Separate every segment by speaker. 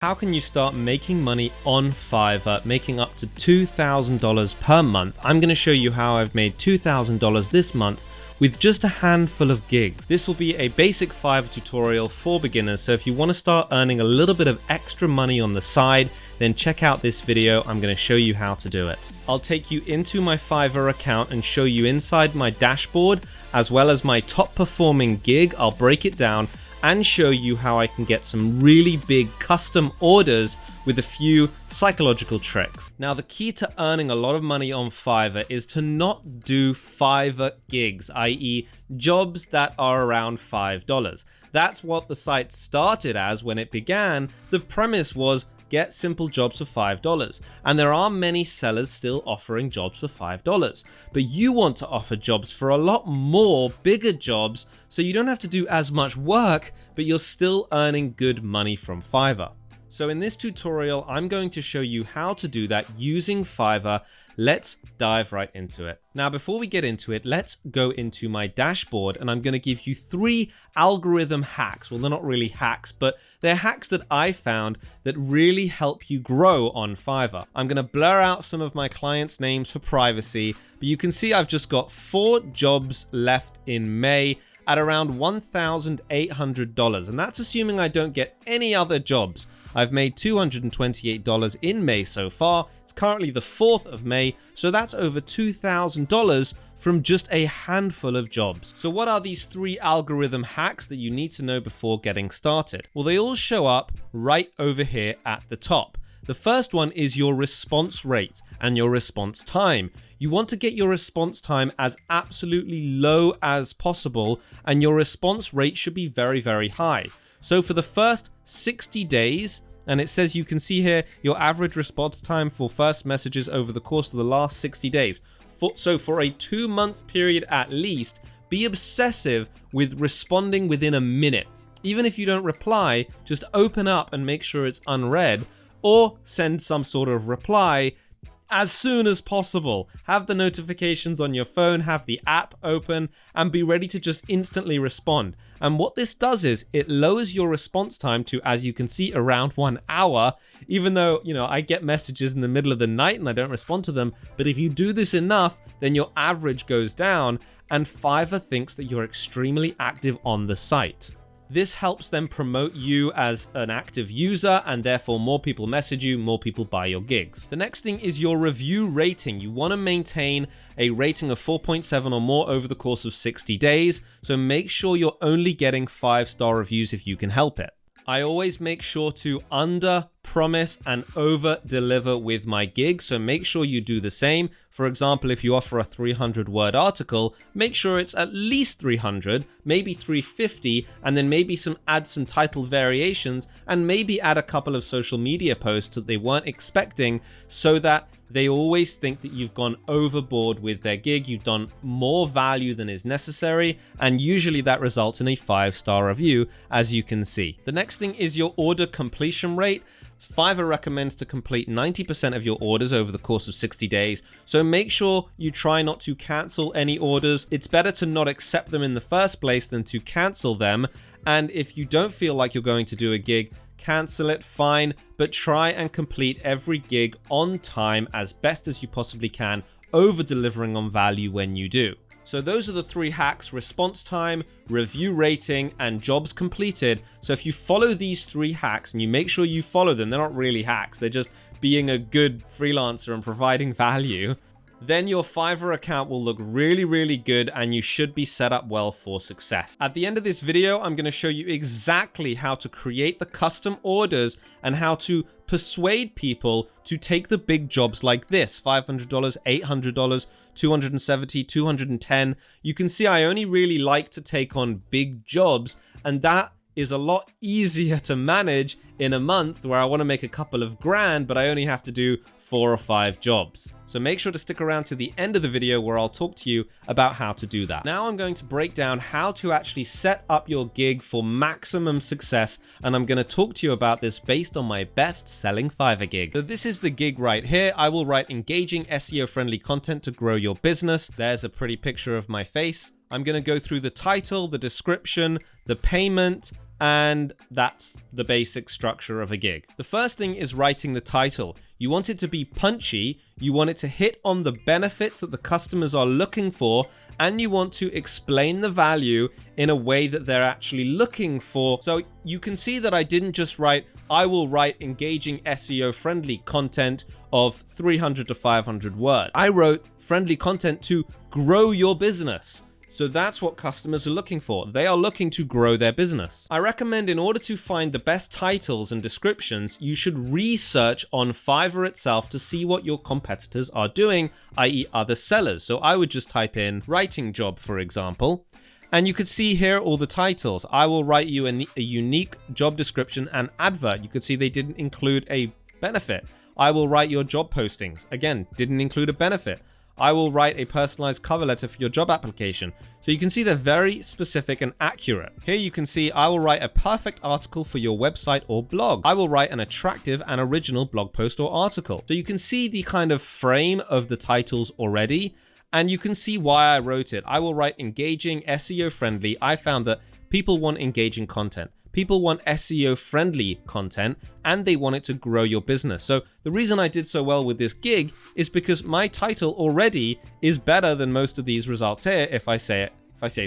Speaker 1: How can you start making money on Fiverr, making up to $2,000 per month? I'm going to show you how I've made $2,000 this month with just a handful of gigs. This will be a basic Fiverr tutorial for beginners, so if you want to start earning a little bit of extra money on the side, then check out this video. I'm going to show you how to do it. I'll take you into my Fiverr account and show you inside my dashboard, as well as my top performing gig. I'll break it down and show you how I can get some really big custom orders with a few psychological tricks. Now, the key to earning a lot of money on Fiverr is to not do Fiverr gigs, i.e. jobs that are around $5. That's what the site started as when it began. The premise was get simple jobs for $5. And there are many sellers still offering jobs for $5. But you want to offer jobs for a lot more, bigger jobs, so you don't have to do as much work, but you're still earning good money from Fiverr. So in this tutorial, I'm going to show you how to do that using Fiverr. Let's dive right into it. Now, before we get into it, let's go into my dashboard, and I'm going to give you 3 algorithm hacks. Well, they're not really hacks, but they're hacks that I found that really help you grow on Fiverr. I'm going to blur out some of my clients' names for privacy, but you can see I've just got 4 jobs left in May at around $1,800, and that's assuming I don't get any other jobs. I've made $228 in May so far. It's currently the 4th of May, so that's over $2,000 from just a handful of jobs. So what are these 3 algorithm hacks that you need to know before getting started? Well, they all show up right over here at the top. The first one is your response rate and your response time. You want to get your response time as absolutely low as possible, and your response rate should be very, very high. So for the first 60 days, and it says you can see here your average response time for first messages over the course of the last 60 days. So for a 2-month period at least, be obsessive with responding within a minute. Even if you don't reply, just open up and make sure it's unread, or send some sort of reply as soon as possible. Have the notifications on your phone, have the app open, and be ready to just instantly respond. And what this does is it lowers your response time to, as you can see, around 1 hour, even though, I get messages in the middle of the night and I don't respond to them. But if you do this enough, then your average goes down, and Fiverr thinks that you're extremely active on the site. This helps them promote you as an active user, and therefore more people message you, more people buy your gigs. The next thing is your review rating. You want to maintain a rating of 4.7 or more over the course of 60 days, so make sure you're only getting 5-star reviews if you can help it. I always make sure to under-promise and over-deliver with my gigs, so make sure you do the same. For example, if you offer a 300-word article, make sure it's at least 300, maybe 350, and then maybe add some title variations, and maybe add a couple of social media posts that they weren't expecting, so that they always think that you've gone overboard with their gig, you've done more value than is necessary, and usually that results in a 5-star review, as you can see. The next thing is your order completion rate. Fiverr recommends to complete 90% of your orders over the course of 60 days, so make sure you try not to cancel any orders. It's better to not accept them in the first place than to cancel them, and if you don't feel like you're going to do a gig, cancel it, fine, but try and complete every gig on time as best as you possibly can, over-delivering on value when you do. So those are the 3 hacks: response time, review rating, and jobs completed. So if you follow these 3 hacks and you make sure you follow them, they're not really hacks, they're just being a good freelancer and providing value, then your Fiverr account will look really, really good, and you should be set up well for success. At the end of this video, I'm going to show you exactly how to create the custom orders and how to persuade people to take the big jobs like this: $500, $800, $270, $210. You can see I only really like to take on big jobs, and that is a lot easier to manage in a month where I want to make a couple of grand, but I only have to do 4 or 5 jobs. So make sure to stick around to the end of the video where I'll talk to you about how to do that. Now I'm going to break down how to actually set up your gig for maximum success, and I'm going to talk to you about this based on my best-selling Fiverr gig. So this is the gig right here. I will write engaging SEO-friendly content to grow your business. There's a pretty picture of my face. I'm going to go through the title, the description, the payment, And that's the basic structure of a gig. The first thing is writing the title. You want it to be punchy, you want it to hit on the benefits that the customers are looking for, and you want to explain the value in a way that they're actually looking for. So you can see that I didn't just write, I will write engaging SEO friendly content of 300 to 500 words. I wrote friendly content to grow your business. So that's what customers are looking for. They are looking to grow their business. I recommend in order to find the best titles and descriptions, you should research on Fiverr itself to see what your competitors are doing, i.e. other sellers. So I would just type in writing job, for example, and you could see here all the titles. I will write you a unique job description and advert. You could see they didn't include a benefit. I will write your job postings. Again, didn't include a benefit. I will write a personalized cover letter for your job application. So you can see they're very specific and accurate. Here you can see I will write a perfect article for your website or blog. I will write an attractive and original blog post or article. So you can see the kind of frame of the titles already, and you can see why I wrote it. I will write engaging, SEO friendly. I found that people want engaging content. People want SEO friendly content, and they want it to grow your business. So the reason I did so well with this gig is because my title already is better than most of these results here if I say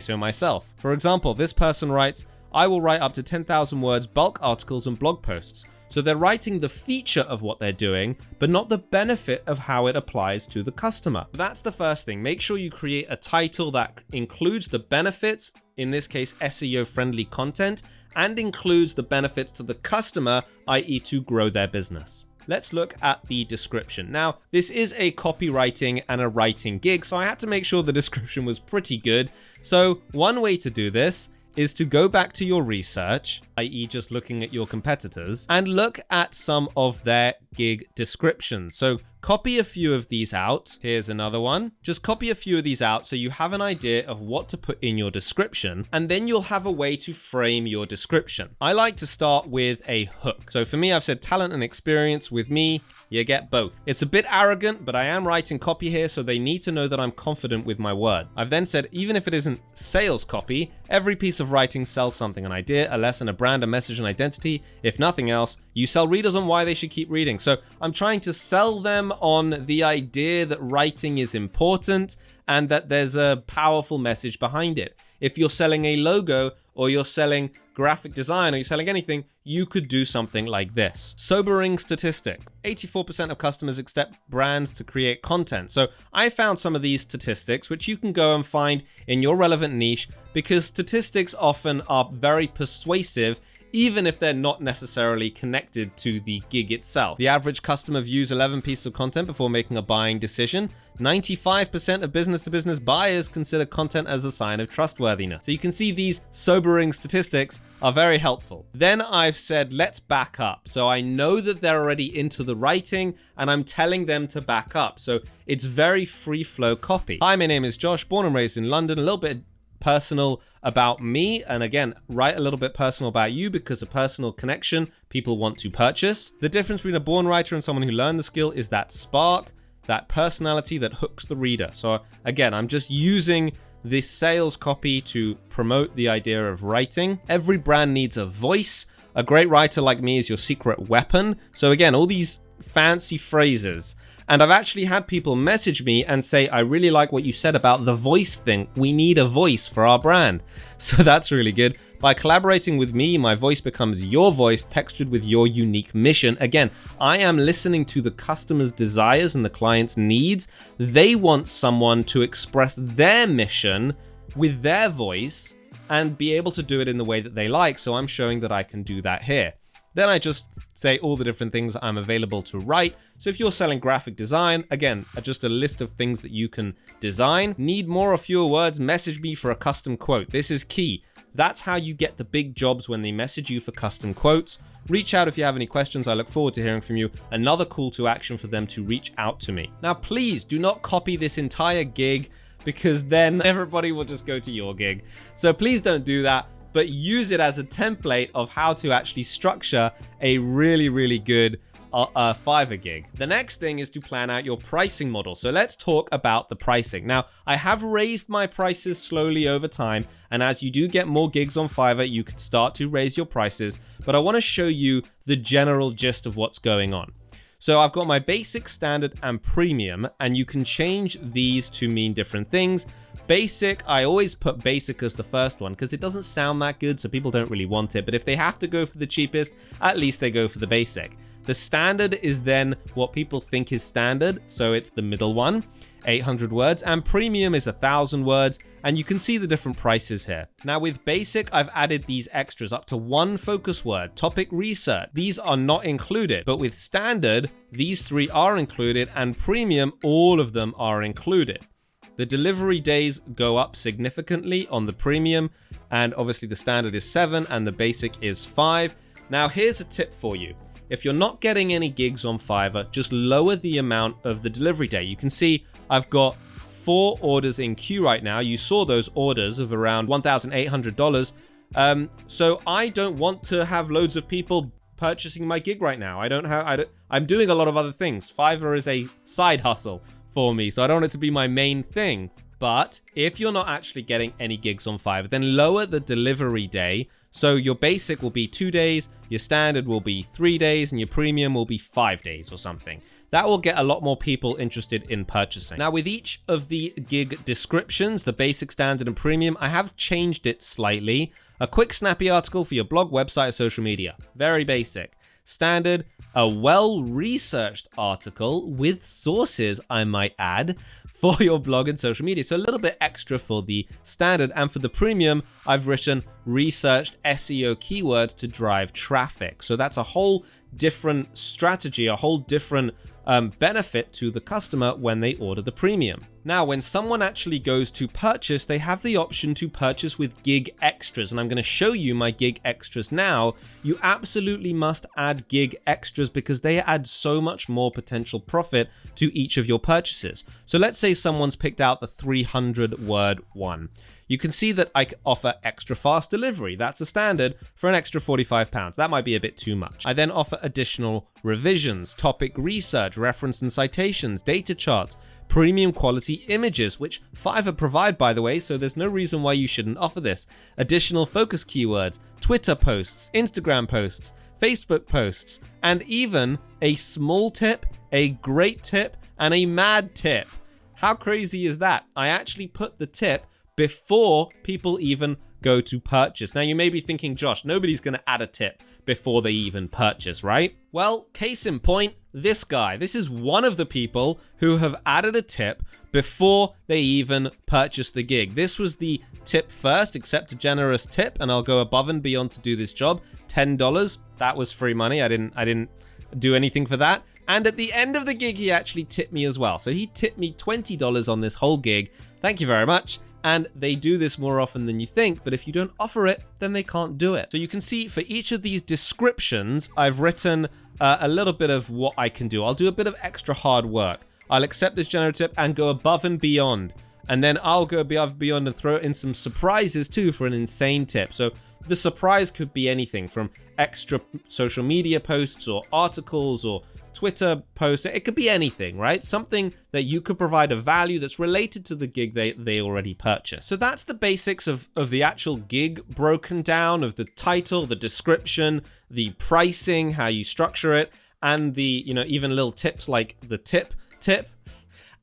Speaker 1: so myself. For example, this person writes, I will write up to 10,000 words bulk articles and blog posts. So they're writing the feature of what they're doing, but not the benefit of how it applies to the customer. That's the first thing. Make sure you create a title that includes the benefits, in this case, SEO friendly content, and includes the benefits to the customer, i.e. to grow their business. Let's look at the description. Now, this is a copywriting and a writing gig, so I had to make sure the description was pretty good. So one way to do this is to go back to your research, i.e. just looking at your competitors, and look at some of their gig descriptions. So copy a few of these out. Here's another one. Just copy a few of these out so you have an idea of what to put in your description, and then you'll have a way to frame your description. I like to start with a hook. So for me, I've said talent and experience. With me, you get both. It's a bit arrogant, but I am writing copy here, so they need to know that I'm confident with my word. I've then said, even if it isn't sales copy, every piece of writing sells something, an idea, a lesson, a brand, a message, an identity. If nothing else, you sell readers on why they should keep reading. So I'm trying to sell them on the idea that writing is important and that there's a powerful message behind it. If you're selling a logo or you're selling graphic design or you're selling anything, you could do something like this. Sobering statistic. 84% of customers accept brands to create content. So I found some of these statistics, which you can go and find in your relevant niche, because statistics often are very persuasive even if they're not necessarily connected to the gig itself. The average customer views 11 pieces of content before making a buying decision. 95% of business-to-business buyers consider content as a sign of trustworthiness. So you can see these sobering statistics are very helpful. Then I've said, let's back up. So I know that they're already into the writing and I'm telling them to back up. So it's very free flow copy. Hi, my name is Josh, born and raised in London. A little bit personal about me, and again, write a little bit personal about you, because a personal connection people want to purchase. The difference between a born writer and someone who learned the skill is that spark, that personality that hooks the reader. So again, I'm just using this sales copy to promote the idea of writing. Every brand needs a voice. A great writer like me is your secret weapon. So again, all these fancy phrases. And I've actually had people message me and say, I really like what you said about the voice thing. We need a voice for our brand. So that's really good. By collaborating with me, my voice becomes your voice, textured with your unique mission. Again, I am listening to the customer's desires and the client's needs. They want someone to express their mission with their voice and be able to do it in the way that they like. So I'm showing that I can do that here. Then I just say all the different things I'm available to write. So if you're selling graphic design, again, just a list of things that you can design. Need more or fewer words? Message me for a custom quote. This is key. That's how you get the big jobs, when they message you for custom quotes. Reach out if you have any questions. I look forward to hearing from you. Another call to action for them to reach out to me. Now, please do not copy this entire gig, because then everybody will just go to your gig. So please don't do that, but use it as a template of how to actually structure a really, really good Fiverr gig. The next thing is to plan out your pricing model. So let's talk about the pricing. Now, I have raised my prices slowly over time, and as you do get more gigs on Fiverr, you could start to raise your prices, but I want to show you the general gist of what's going on. So I've got my basic, standard, and premium, and you can change these to mean different things. Basic, I always put basic as the first one because it doesn't sound that good, so people don't really want it. But if they have to go for the cheapest, at least they go for the basic. The standard is then what people think is standard, so it's the middle one, 800 words, and premium is 1,000 words, and you can see the different prices here. Now with basic, I've added these extras up to 1 focus word, topic research. These are not included, but with standard, these 3 are included, and premium, all of them are included. The delivery days go up significantly on the premium, and obviously the standard is 7 and the basic is 5. Now here's a tip for you. If you're not getting any gigs on Fiverr, just lower the amount of the delivery day. You can see I've got 4 orders in queue right now. You saw those orders of around $1,800. So I don't want to have loads of people purchasing my gig right now. I'm doing a lot of other things. Fiverr is a side hustle for me, so I don't want it to be my main thing. But if you're not actually getting any gigs on Fiverr, then lower the delivery day. So your basic will be 2 days, your standard will be 3 days, and your premium will be 5 days or something. That will get a lot more people interested in purchasing. Now with each of the gig descriptions, the basic, standard, and premium, I have changed it slightly. A quick snappy article for your blog, website, or social media. Very basic. Standard, a well-researched article with sources, I might add, for your blog and social media. So a little bit extra for the standard, and for the premium, I've written researched SEO keywords to drive traffic. So that's a whole different strategy, a whole different benefit to the customer when they order the premium. Now, when someone actually goes to purchase, they have the option to purchase with gig extras, and I'm going to show you my gig extras now. You absolutely must add gig extras because they add so much more potential profit to each of your purchases. So let's say someone's picked out the 300 word one. You can see that I offer extra fast delivery. That's a standard for an extra £45. That might be a bit too much. I then offer additional revisions, topic research, reference and citations, data charts, premium quality images, which Fiverr provide, by the way, so there's no reason why you shouldn't offer this. Additional focus keywords, Twitter posts, Instagram posts, Facebook posts, and even a small tip, a great tip, and a mad tip. How crazy is that? I actually put the tip before people even go to purchase. Now you may be thinking, Josh, nobody's going to add a tip before they even purchase, right? Well, case in point, this guy. This is one of the people who have added a tip before they even purchase the gig. This was the tip first, accept a generous tip, and I'll go above and beyond to do this job. $10. That was free money. I didn't do anything for that. And at the end of the gig, he actually tipped me as well. So he tipped me $20 on this whole gig. Thank you very much. And they do this more often than you think, but if you don't offer it, then they can't do it. So you can see for each of these descriptions, I've written a little bit of what I can do. I'll do a bit of extra hard work. I'll accept this general tip and go above and beyond. And then I'll go above and beyond and throw in some surprises too for an insane tip. So the surprise could be anything from extra social media posts or articles or Twitter post. It could be anything, right? Something that you could provide a value that's related to the gig they already purchased. So that's the basics of the actual gig broken down, of the title, the description, the pricing, how you structure it, and the, even little tips like the tip,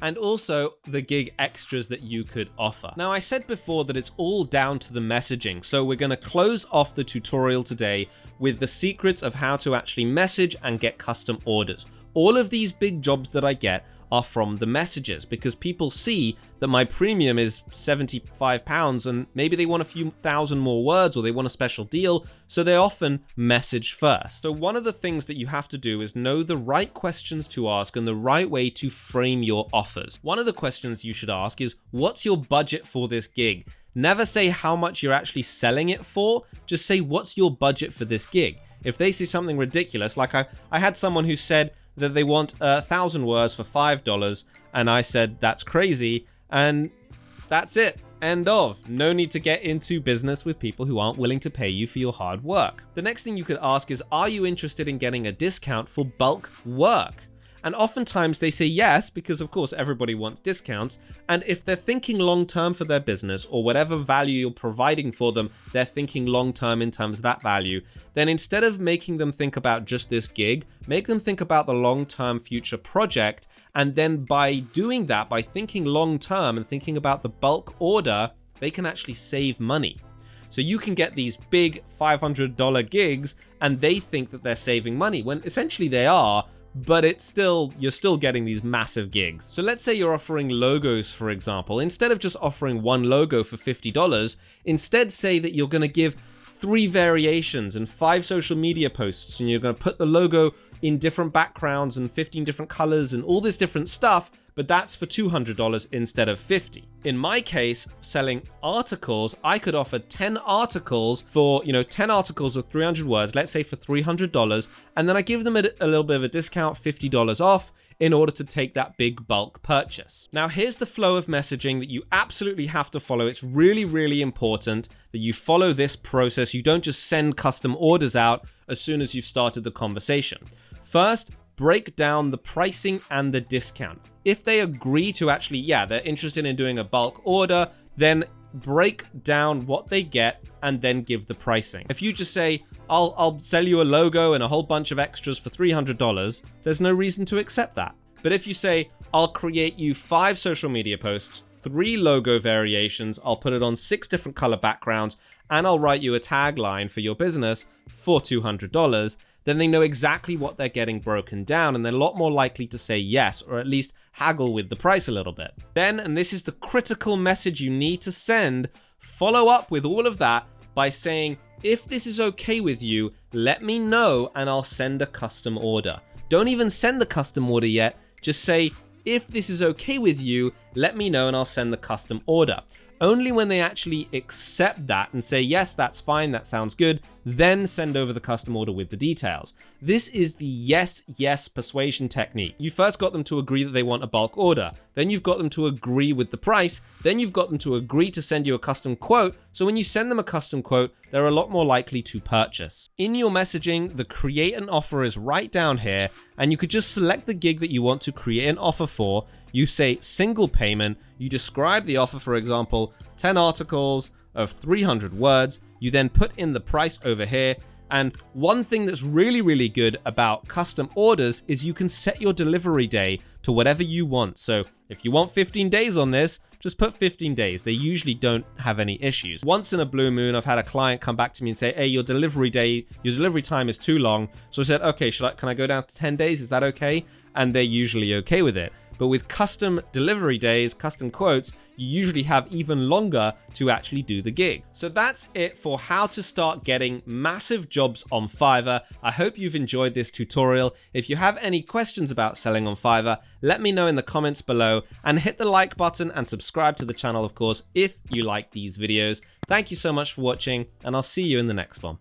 Speaker 1: and also the gig extras that you could offer. Now, I said before that it's all down to the messaging, so we're going to close off the tutorial today with the secrets of how to actually message and get custom orders. All of these big jobs that I get are from the messages because people see that my premium is £75 and maybe they want a few thousand more words or they want a special deal, so they often message first. So one of the things that you have to do is know the right questions to ask and the right way to frame your offers. One of the questions you should ask is, what's your budget for this gig? Never say how much you're actually selling it for, just say what's your budget for this gig. If they say something ridiculous, like I had someone who said that they want 1,000 words for $5, and I said that's crazy, and that's it. End of. No need to get into business with people who aren't willing to pay you for your hard work. The next thing you could ask is, are you interested in getting a discount for bulk work? And oftentimes they say yes, because of course everybody wants discounts. And if they're thinking long term for their business, or whatever value you're providing for them, they're thinking long term in terms of that value, then instead of making them think about just this gig, make them think about the long term future project. And then by doing that, by thinking long term and thinking about the bulk order, they can actually save money. So you can get these big $500 gigs and they think that they're saving money when essentially they are, but you're still getting these massive gigs. So let's say you're offering logos, for example. Instead of just offering one logo for $50, instead say that you're going to give 3 variations and 5 social media posts, and you're going to put the logo in different backgrounds and 15 different colors and all this different stuff, but that's for $200 instead of $50. In my case, selling articles, I could offer 10 articles for, 10 articles of 300 words, let's say for $300, and then I give them a little bit of a discount, $50 off, in order to take that big bulk purchase. Now, here's the flow of messaging that you absolutely have to follow. It's really, really important that you follow this process. You don't just send custom orders out as soon as you've started the conversation. First, break down the pricing and the discount. If they agree to actually, they're interested in doing a bulk order, then break down what they get and then give the pricing. If you just say, I'll sell you a logo and a whole bunch of extras for $300, there's no reason to accept that. But if you say, I'll create you 5 social media posts, 3 logo variations, I'll put it on 6 different color backgrounds, and I'll write you a tagline for your business for $200, then they know exactly what they're getting broken down, and they're a lot more likely to say yes, or at least haggle with the price a little bit. Then, and this is the critical message you need to send, follow up with all of that by saying, if this is okay with you, let me know and I'll send a custom order. Don't even send the custom order yet, just say, if this is okay with you, let me know and I'll send the custom order. Only when they actually accept that and say, yes, that's fine, that sounds good, then send over the custom order with the details. This is the yes persuasion technique. You first got them to agree that they want a bulk order. Then you've got them to agree with the price. Then you've got them to agree to send you a custom quote. So when you send them a custom quote, they're a lot more likely to purchase. In your messaging, the create an offer is right down here, and you could just select the gig that you want to create an offer for. You say single payment, you describe the offer, for example, 10 articles of 300 words. You then put in the price over here. And one thing that's really, really good about custom orders is you can set your delivery day to whatever you want. So if you want 15 days on this, just put 15 days. They usually don't have any issues. Once in a blue moon, I've had a client come back to me and say, hey, your delivery time is too long. So I said, okay, can I go down to 10 days? Is that okay? And they're usually okay with it. But with custom delivery days, custom quotes, you usually have even longer to actually do the gig. So that's it for how to start getting massive jobs on Fiverr. I hope you've enjoyed this tutorial. If you have any questions about selling on Fiverr, let me know in the comments below, and hit the like button and subscribe to the channel, of course, if you like these videos. Thank you so much for watching, and I'll see you in the next one.